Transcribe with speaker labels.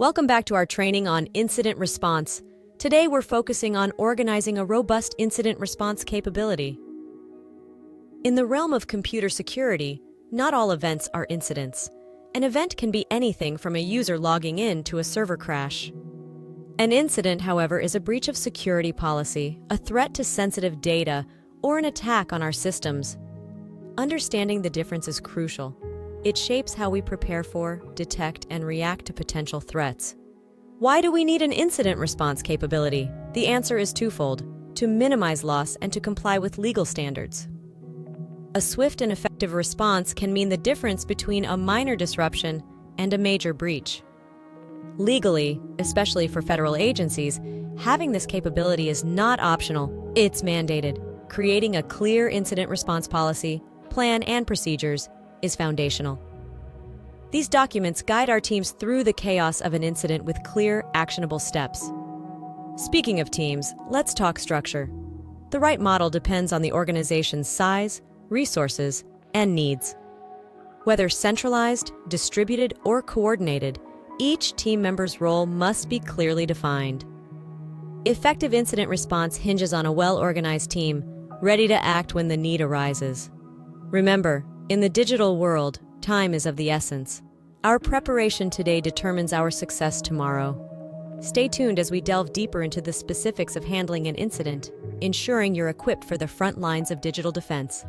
Speaker 1: Welcome back to our training on incident response. Today we're focusing on organizing a robust incident response capability. In the realm of computer security, not all events are incidents. An event can be anything from a user logging in to a server crash. An incident, however, is a breach of security policy, a threat to sensitive data, or an attack on our systems. Understanding the difference is crucial. It shapes how we prepare for, detect, and react to potential threats. Why do we need an incident response capability? The answer is twofold: to minimize loss and to comply with legal standards. A swift and effective response can mean the difference between a minor disruption and a major breach. Legally, especially for federal agencies, having this capability is not optional, it's mandated. Creating a clear incident response policy, plan, and procedures is foundational. These documents guide our teams through the chaos of an incident with clear, actionable steps. Speaking of teams, let's talk structure. The right model depends on the organization's size, resources, and needs. Whether centralized, distributed, or coordinated, each team member's role must be clearly defined. Effective incident response hinges on a well-organized team, ready to act when the need arises. Remember, in the digital world, time is of the essence. Our preparation today determines our success tomorrow. Stay tuned as we delve deeper into the specifics of handling an incident, ensuring you're equipped for the front lines of digital defense.